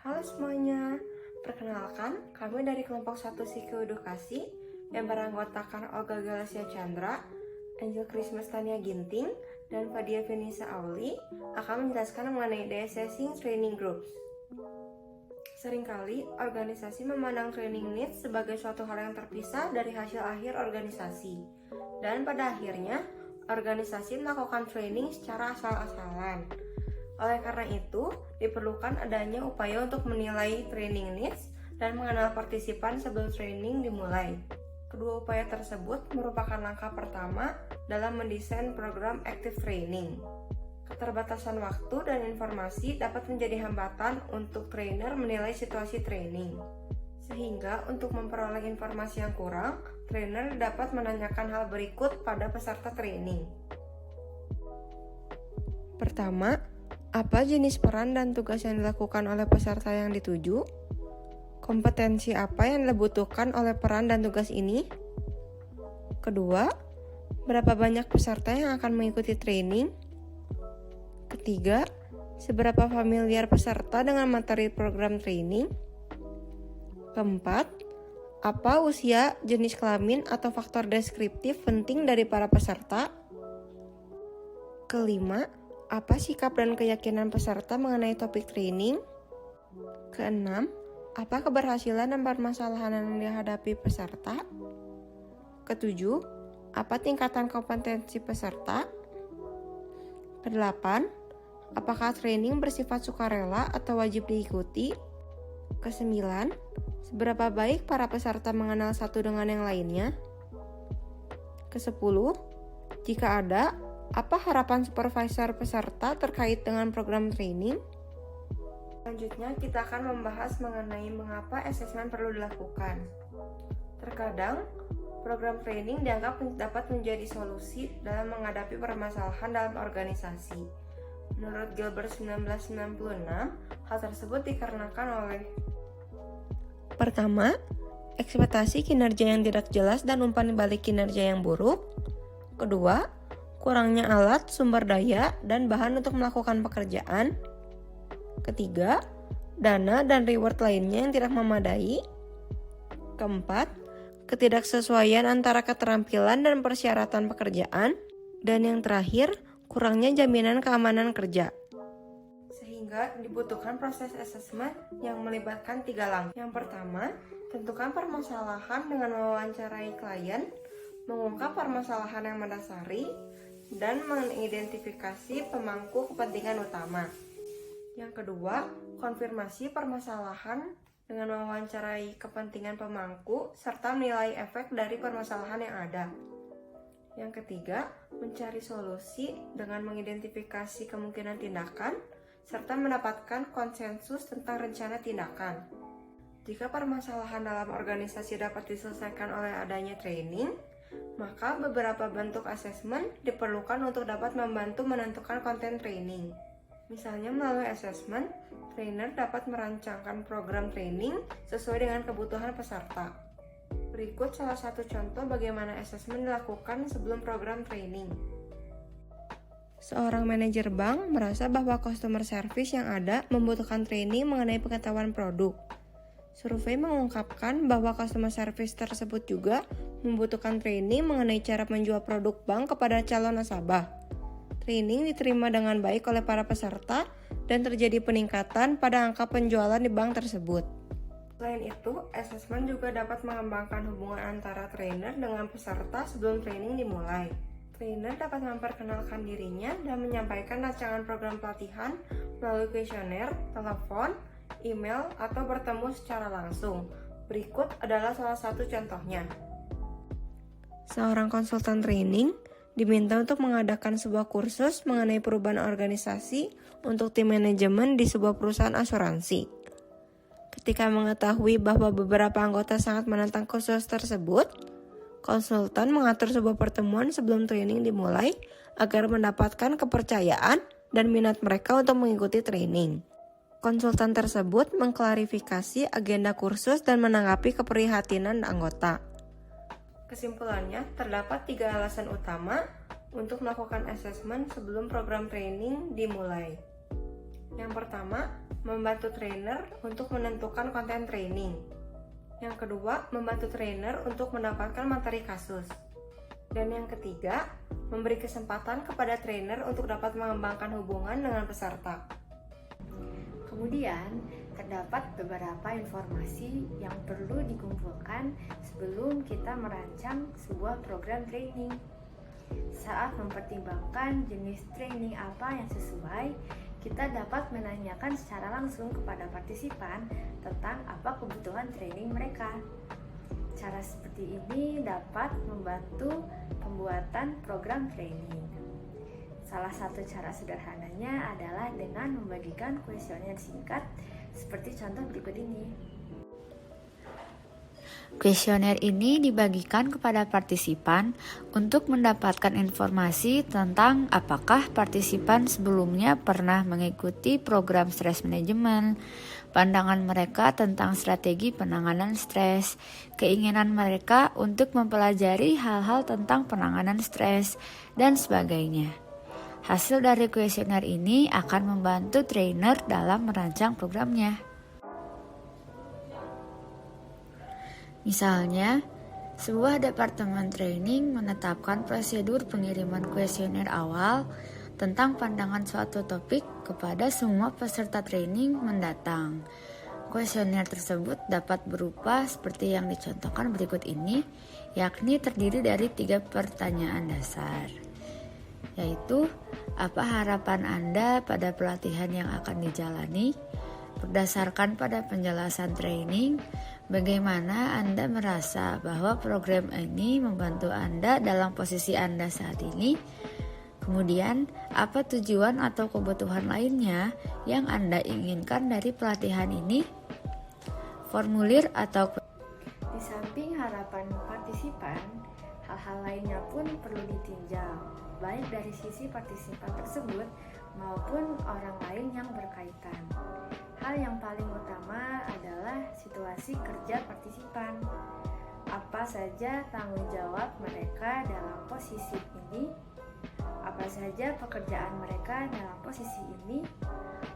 Halo semuanya, perkenalkan kami dari kelompok 1 Psikoedukasi yang beranggotakan Olga Galasia Chandra, Angel Christmas Tania Ginting, dan Fadia Venisa Auli akan menjelaskan mengenai The Assessing Training Groups. Seringkali organisasi memandang training needs sebagai suatu hal yang terpisah dari hasil akhir organisasi, dan pada akhirnya organisasi melakukan training secara asal-asalan. Oleh karena itu, diperlukan adanya upaya untuk menilai training needs dan mengenal partisipan sebelum training dimulai. Kedua upaya tersebut merupakan langkah pertama dalam mendesain program active training. Keterbatasan waktu dan informasi dapat menjadi hambatan untuk trainer menilai situasi training. Sehingga untuk memperoleh informasi yang kurang, trainer dapat menanyakan hal berikut pada peserta training. Pertama, apa jenis peran dan tugas yang dilakukan oleh peserta yang dituju? Kompetensi apa yang dibutuhkan oleh peran dan tugas ini? Kedua, berapa banyak peserta yang akan mengikuti training? Ketiga, seberapa familiar peserta dengan materi program training? Keempat, apa usia, jenis kelamin, atau faktor deskriptif penting dari para peserta? Kelima, apa sikap dan keyakinan peserta mengenai topik training? Keenam, apa keberhasilan dan permasalahan yang dihadapi peserta? Ketujuh, apa tingkatan kompetensi peserta? Kedelapan, apakah training bersifat sukarela atau wajib diikuti? Kesembilan, seberapa baik para peserta mengenal satu dengan yang lainnya? Kesepuluh, jika ada, apa harapan supervisor peserta terkait dengan program training? Selanjutnya, kita akan membahas mengenai mengapa asesmen perlu dilakukan. Terkadang, program training dianggap dapat menjadi solusi dalam menghadapi permasalahan dalam organisasi. Menurut Gilbert 1996, hal tersebut dikarenakan oleh: pertama, ekspektasi kinerja yang tidak jelas dan umpan balik kinerja yang buruk. Kedua, kurangnya alat, sumber daya, dan bahan untuk melakukan pekerjaan. Ketiga, dana dan reward lainnya yang tidak memadai. Keempat, ketidaksesuaian antara keterampilan dan persyaratan pekerjaan. Dan yang terakhir, kurangnya jaminan keamanan kerja. Sehingga dibutuhkan proses asesmen yang melibatkan 3 langkah. Yang pertama, tentukan permasalahan dengan mewawancarai klien, mengungkap permasalahan yang mendasari, dan mengidentifikasi pemangku kepentingan utama. Yang kedua, konfirmasi permasalahan dengan mewawancarai kepentingan pemangku serta menilai efek dari permasalahan yang ada. Yang ketiga, mencari solusi dengan mengidentifikasi kemungkinan tindakan serta mendapatkan konsensus tentang rencana tindakan. Jika permasalahan dalam organisasi dapat diselesaikan oleh adanya training, maka beberapa bentuk asesmen diperlukan untuk dapat membantu menentukan konten training. Misalnya melalui asesmen, trainer dapat merancangkan program training sesuai dengan kebutuhan peserta. Berikut salah satu contoh bagaimana asesmen dilakukan sebelum program training. Seorang manajer bank merasa bahwa customer service yang ada membutuhkan training mengenai pengetahuan produk. Survei mengungkapkan bahwa customer service tersebut juga membutuhkan training mengenai cara menjual produk bank kepada calon nasabah. Training diterima dengan baik oleh para peserta dan terjadi peningkatan pada angka penjualan di bank tersebut. Selain itu, asesmen juga dapat mengembangkan hubungan antara trainer dengan peserta sebelum training dimulai. Trainer dapat memperkenalkan dirinya dan menyampaikan rancangan program pelatihan melalui kuesioner, telepon, email, atau bertemu secara langsung. Berikut adalah salah satu contohnya. Seorang konsultan training diminta untuk mengadakan sebuah kursus mengenai perubahan organisasi untuk tim manajemen di sebuah perusahaan asuransi. Ketika mengetahui bahwa beberapa anggota sangat menentang kursus tersebut, konsultan mengatur sebuah pertemuan sebelum training dimulai agar mendapatkan kepercayaan dan minat mereka untuk mengikuti training. Konsultan tersebut mengklarifikasi agenda kursus dan menanggapi keprihatinan anggota. Kesimpulannya, terdapat 3 alasan utama untuk melakukan asesmen sebelum program training dimulai. Yang pertama, membantu trainer untuk menentukan konten training. Yang kedua, membantu trainer untuk mendapatkan materi kasus. Dan yang ketiga, memberi kesempatan kepada trainer untuk dapat mengembangkan hubungan dengan peserta. Kemudian, terdapat beberapa informasi yang perlu dikumpulkan sebelum kita merancang sebuah program training. Saat mempertimbangkan jenis training apa yang sesuai, kita dapat menanyakan secara langsung kepada partisipan tentang apa kebutuhan training mereka. Cara seperti ini dapat membantu pembuatan program training. Salah satu cara sederhananya adalah dengan membagikan kuesioner singkat seperti contoh berikut ini. Kuesioner ini dibagikan kepada partisipan untuk mendapatkan informasi tentang apakah partisipan sebelumnya pernah mengikuti program stres manajemen, pandangan mereka tentang strategi penanganan stres, keinginan mereka untuk mempelajari hal-hal tentang penanganan stres, dan sebagainya. Hasil dari kuesioner ini akan membantu trainer dalam merancang programnya. Misalnya, sebuah departemen training menetapkan prosedur pengiriman kuesioner awal tentang pandangan suatu topik kepada semua peserta training mendatang. Kuesioner tersebut dapat berupa seperti yang dicontohkan berikut ini, yakni terdiri dari 3 pertanyaan dasar, yaitu apa harapan Anda pada pelatihan yang akan dijalani? Berdasarkan pada penjelasan training, bagaimana Anda merasa bahwa program ini membantu Anda dalam posisi Anda saat ini? Kemudian, apa tujuan atau kebutuhan lainnya yang Anda inginkan dari pelatihan ini? Formulir atau Di samping harapan partisipan, hal-hal lainnya pun perlu ditinjau, baik dari sisi partisipan tersebut maupun orang lain yang berkaitan. Hal yang paling utama adalah situasi kerja partisipan. Apa saja tanggung jawab mereka dalam posisi ini? Apa saja pekerjaan mereka dalam posisi ini?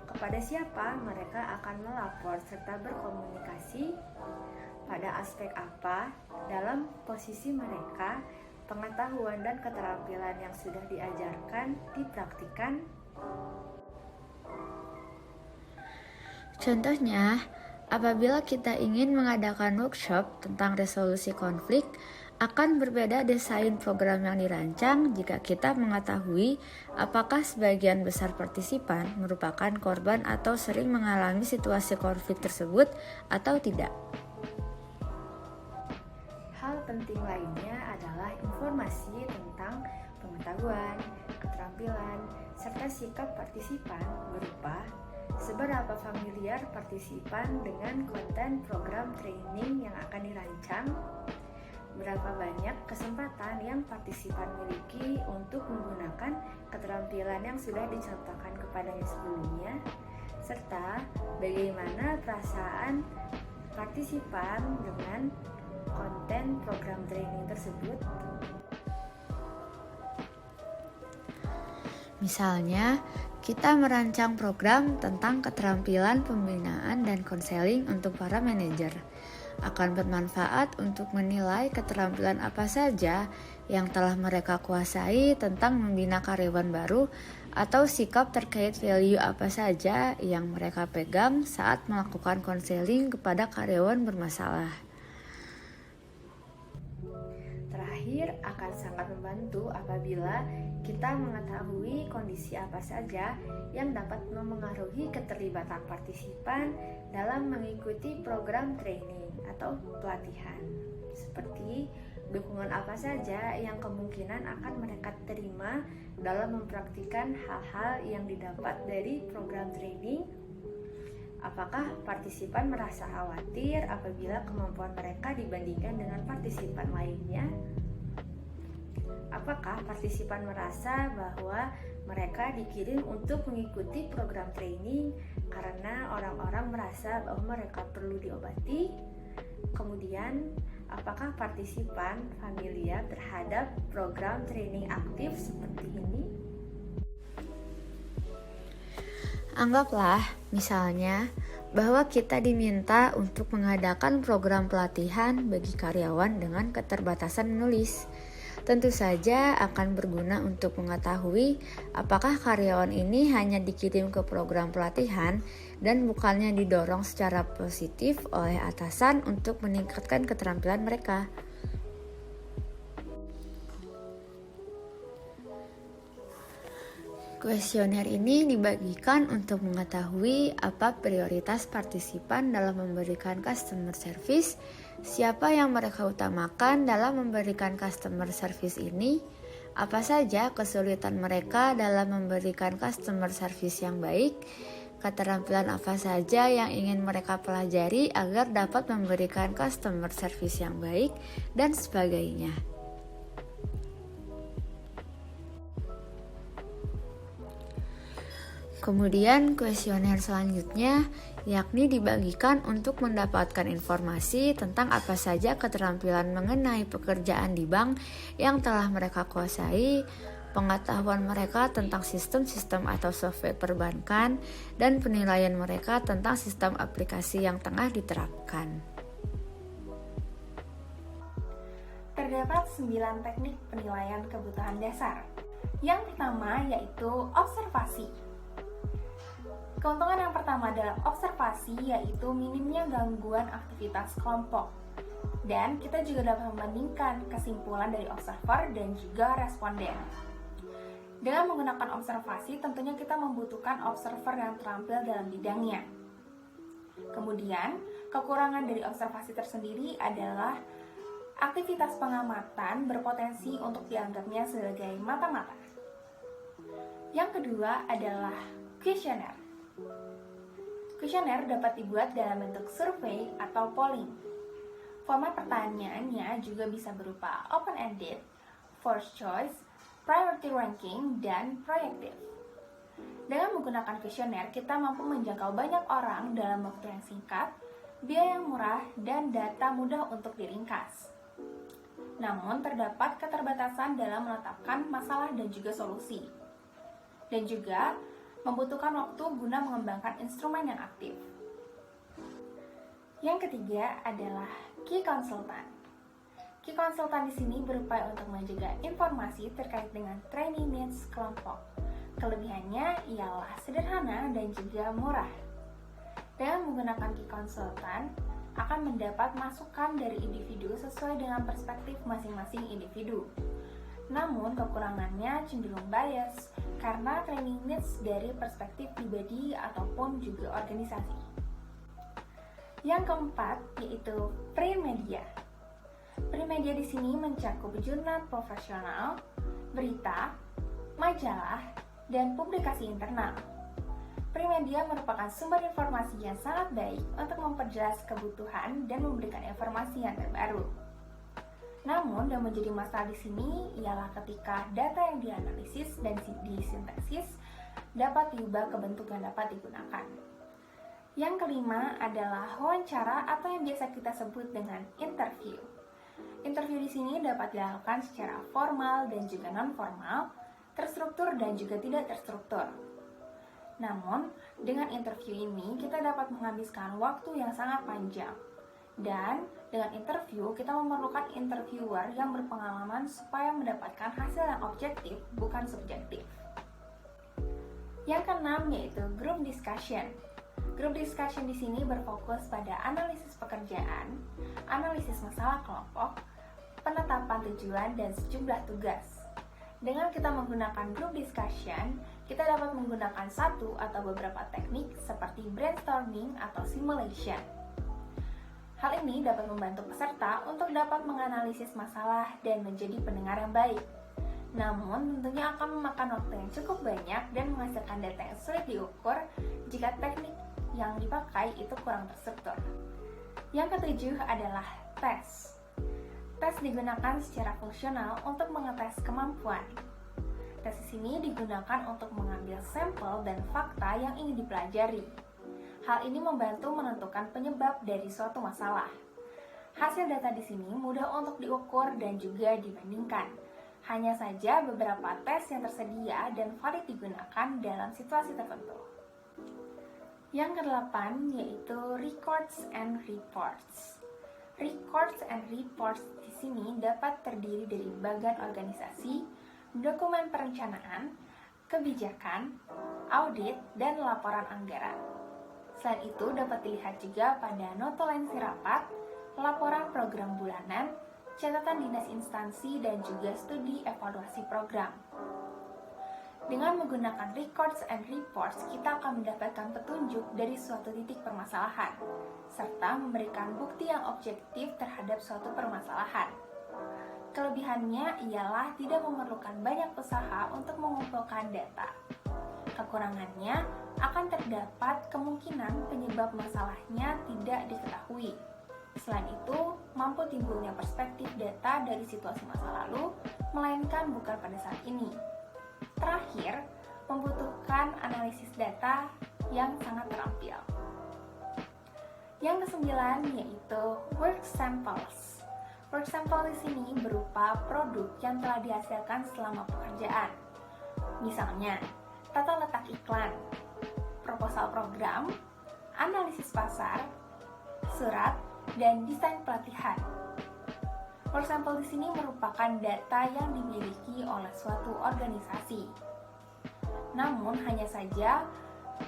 Kepada siapa mereka akan melapor serta berkomunikasi? Pada aspek apa dalam posisi mereka pengetahuan dan keterampilan yang sudah diajarkan dipraktikkan? Contohnya, apabila kita ingin mengadakan workshop tentang resolusi konflik, akan berbeda desain program yang dirancang jika kita mengetahui apakah sebagian besar partisipan merupakan korban atau sering mengalami situasi konflik tersebut atau tidak. Hal penting lainnya adalah informasi tentang pengetahuan, keterampilan, serta sikap partisipan berupa seberapa familiar partisipan dengan konten program training yang akan dirancang, berapa banyak kesempatan yang partisipan miliki untuk menggunakan keterampilan yang sudah dicontohkan kepadanya sebelumnya, serta bagaimana perasaan partisipan dengan konten program training tersebut. Misalnya, kita merancang program tentang keterampilan pembinaan dan konseling untuk para manajer. Akan bermanfaat untuk menilai keterampilan apa saja yang telah mereka kuasai tentang membina karyawan baru atau sikap terkait value apa saja yang mereka pegang saat melakukan konseling kepada karyawan bermasalah. Terakhir, akan sangat membantu apabila kita mengetahui kondisi apa saja yang dapat memengaruhi keterlibatan partisipan dalam mengikuti program training atau pelatihan. Seperti dukungan apa saja yang kemungkinan akan mereka terima dalam mempraktikkan hal-hal yang didapat dari program training. Apakah partisipan merasa khawatir apabila kemampuan mereka dibandingkan dengan partisipan lainnya? Apakah partisipan merasa bahwa mereka dikirim untuk mengikuti program training karena orang-orang merasa bahwa mereka perlu diobati? Kemudian, apakah partisipan familiar terhadap program training aktif seperti ini? Anggaplah, misalnya, bahwa kita diminta untuk mengadakan program pelatihan bagi karyawan dengan keterbatasan menulis. Tentu saja akan berguna untuk mengetahui apakah karyawan ini hanya dikirim ke program pelatihan dan bukannya didorong secara positif oleh atasan untuk meningkatkan keterampilan mereka. Kuesioner ini dibagikan untuk mengetahui apa prioritas partisipan dalam memberikan customer service, siapa yang mereka utamakan dalam memberikan customer service ini, apa saja kesulitan mereka dalam memberikan customer service yang baik, keterampilan apa saja yang ingin mereka pelajari agar dapat memberikan customer service yang baik, dan sebagainya. Kemudian kuesioner selanjutnya yakni dibagikan untuk mendapatkan informasi tentang apa saja keterampilan mengenai pekerjaan di bank yang telah mereka kuasai, pengetahuan mereka tentang sistem-sistem atau software perbankan, dan penilaian mereka tentang sistem aplikasi yang tengah diterapkan. Terdapat 9 teknik penilaian kebutuhan dasar. Yang pertama yaitu observasi. Keuntungan yang pertama dalam observasi yaitu minimnya gangguan aktivitas kelompok. Dan kita juga dapat membandingkan kesimpulan dari observer dan juga responden. Dengan menggunakan observasi, tentunya kita membutuhkan observer yang terampil dalam bidangnya. Kemudian, kekurangan dari observasi tersendiri adalah aktivitas pengamatan berpotensi untuk dianggapnya sebagai mata-mata. Yang kedua adalah kuesioner. Kuesioner dapat dibuat dalam bentuk survei atau polling. Format pertanyaannya juga bisa berupa open-ended, forced choice, priority ranking, dan proyektif. Dengan menggunakan kuesioner, kita mampu menjangkau banyak orang dalam waktu yang singkat, biaya yang murah, dan data mudah untuk diringkas. Namun, terdapat keterbatasan dalam menetapkan masalah dan juga solusi. Dan juga membutuhkan waktu guna mengembangkan instrumen yang aktif. Yang ketiga adalah key consultant. Key consultant di sini berupaya untuk menjaga informasi terkait dengan training needs kelompok. Kelebihannya ialah sederhana dan juga murah. Dengan menggunakan key consultant, akan mendapat masukan dari individu sesuai dengan perspektif masing-masing individu. Namun kekurangannya cenderung bias karena training needs dari perspektif pribadi ataupun juga organisasi. Yang keempat yaitu print media. Print media di sini mencakup jurnal profesional, berita, majalah, dan publikasi internal. Print media merupakan sumber informasi yang sangat baik untuk memperjelas kebutuhan dan memberikan informasi yang terbaru. Namun, yang menjadi masalah di sini ialah ketika data yang dianalisis dan disintesis dapat diubah ke bentuk yang dapat digunakan. Yang kelima adalah wawancara atau yang biasa kita sebut dengan interview. Interview di sini dapat dilakukan secara formal dan juga non-formal, terstruktur dan juga tidak terstruktur. Namun, dengan interview ini kita dapat menghabiskan waktu yang sangat panjang. Dan dengan interview, kita memerlukan interviewer yang berpengalaman supaya mendapatkan hasil yang objektif, bukan subjektif. Yang keenam yaitu group discussion. Group discussion di sini berfokus pada analisis pekerjaan, analisis masalah kelompok, penetapan tujuan, dan sejumlah tugas. Dengan kita menggunakan group discussion, kita dapat menggunakan satu atau beberapa teknik seperti brainstorming atau simulation. Hal ini dapat membantu peserta untuk dapat menganalisis masalah dan menjadi pendengar yang baik. Namun, tentunya akan memakan waktu yang cukup banyak dan menghasilkan data yang sulit diukur jika teknik yang dipakai itu kurang terstruktur. Yang ketujuh adalah tes. Tes digunakan secara fungsional untuk mengetes kemampuan. Tes ini digunakan untuk mengambil sampel dan fakta yang ingin dipelajari. Hal ini membantu menentukan penyebab dari suatu masalah. Hasil data di sini mudah untuk diukur dan juga dibandingkan. Hanya saja beberapa tes yang tersedia dan valid digunakan dalam situasi tertentu. Yang kedelapan yaitu records and reports. Records and reports di sini dapat terdiri dari bagan organisasi, dokumen perencanaan, kebijakan, audit, dan laporan anggaran. Selain itu dapat dilihat juga pada notulensi rapat, laporan program bulanan, catatan dinas instansi, dan juga studi evaluasi program. Dengan menggunakan records and reports, kita akan mendapatkan petunjuk dari suatu titik permasalahan, serta memberikan bukti yang objektif terhadap suatu permasalahan. Kelebihannya ialah tidak memerlukan banyak usaha untuk mengumpulkan data. Kekurangannya akan terdapat kemungkinan penyebab masalahnya tidak diketahui. Selain itu, mampu timbulnya perspektif data dari situasi masa lalu, melainkan bukan pada saat ini. Terakhir, membutuhkan analisis data yang sangat terampil. Yang kesembilan yaitu work samples. Work sample di sini berupa produk yang telah dihasilkan selama pekerjaan. Misalnya, tata letak iklan, proposal program, analisis pasar, surat, dan desain pelatihan. Work sample di sini merupakan data yang dimiliki oleh suatu organisasi. Namun hanya saja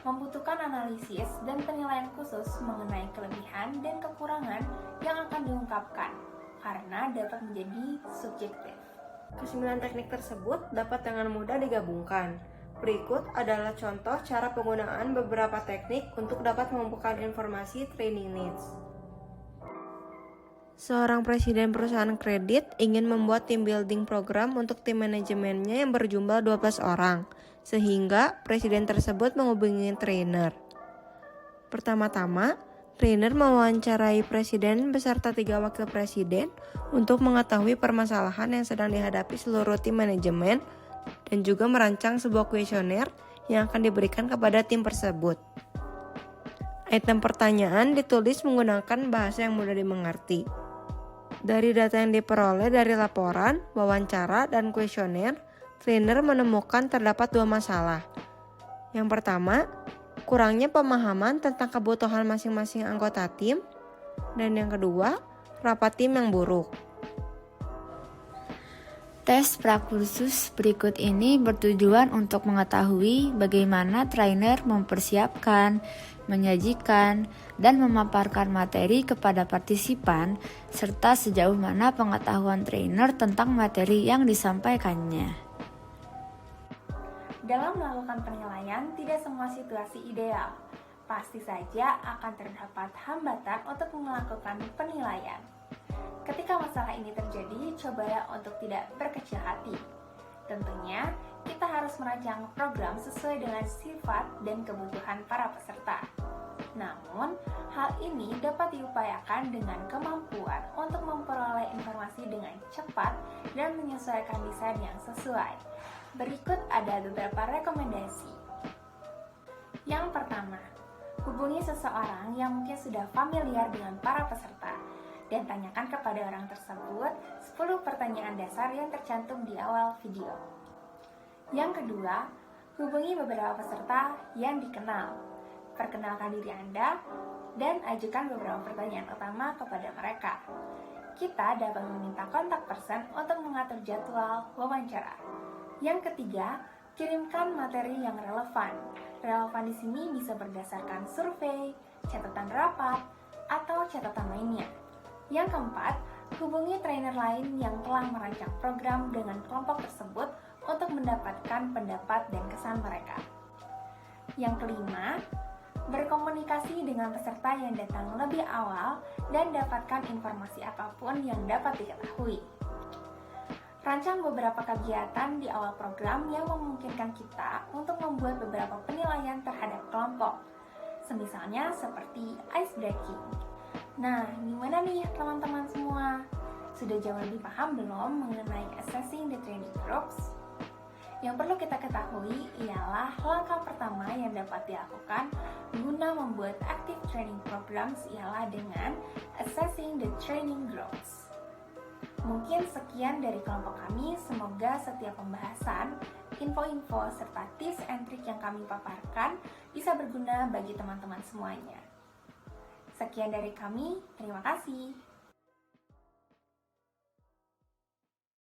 membutuhkan analisis dan penilaian khusus mengenai kelebihan dan kekurangan yang akan diungkapkan karena dapat menjadi subjektif. Kesembilan teknik tersebut dapat dengan mudah digabungkan. Berikut adalah contoh cara penggunaan beberapa teknik untuk dapat mengumpulkan informasi training needs. Seorang presiden perusahaan kredit ingin membuat team building program untuk tim manajemennya yang berjumlah 12 orang, sehingga presiden tersebut menghubungi trainer. Pertama-tama, trainer mewawancarai presiden beserta 3 wakil presiden untuk mengetahui permasalahan yang sedang dihadapi seluruh tim manajemen dan juga merancang sebuah kuesioner yang akan diberikan kepada tim tersebut. Item pertanyaan ditulis menggunakan bahasa yang mudah dimengerti. Dari data yang diperoleh dari laporan, wawancara, dan kuesioner, trainer menemukan terdapat 2 masalah. Yang pertama, kurangnya pemahaman tentang kebutuhan masing-masing anggota tim, dan yang kedua, rapat tim yang buruk. Tes prakursus berikut ini bertujuan untuk mengetahui bagaimana trainer mempersiapkan, menyajikan, dan memaparkan materi kepada partisipan, serta sejauh mana pengetahuan trainer tentang materi yang disampaikannya. Dalam melakukan penilaian, tidak semua situasi ideal. Pasti saja akan terdapat hambatan untuk melakukan penilaian. Ketika masalah ini terjadi, cobalah untuk tidak berkecil hati. Tentunya, kita harus merancang program sesuai dengan sifat dan kebutuhan para peserta. Namun, hal ini dapat diupayakan dengan kemampuan untuk memperoleh informasi dengan cepat dan menyesuaikan desain yang sesuai. Berikut ada beberapa rekomendasi. Yang pertama, hubungi seseorang yang mungkin sudah familiar dengan para peserta dan tanyakan kepada orang tersebut 10 pertanyaan dasar yang tercantum di awal video. Yang kedua, hubungi beberapa peserta yang dikenal. Perkenalkan diri Anda dan ajukan beberapa pertanyaan utama kepada mereka. Kita dapat meminta kontak person untuk mengatur jadwal wawancara. Yang ketiga, kirimkan materi yang relevan. Relevan di sini bisa berdasarkan survei, catatan rapat, atau catatan lainnya. Yang keempat, hubungi trainer lain yang telah merancang program dengan kelompok tersebut untuk mendapatkan pendapat dan kesan mereka. Yang kelima, berkomunikasi dengan peserta yang datang lebih awal dan dapatkan informasi apapun yang dapat diketahui. Rancang beberapa kegiatan di awal program yang memungkinkan kita untuk membuat beberapa penilaian terhadap kelompok, semisalnya seperti ice breaking. Nah, gimana nih teman-teman semua? Sudah jauh lebih paham belum mengenai assessing the training groups? Yang perlu kita ketahui ialah langkah pertama yang dapat dilakukan guna membuat active training programs ialah dengan assessing the training groups. Mungkin sekian dari kelompok kami, semoga setiap pembahasan info-info serta tips and trik yang kami paparkan bisa berguna bagi teman-teman semuanya. Sekian dari kami, terima kasih.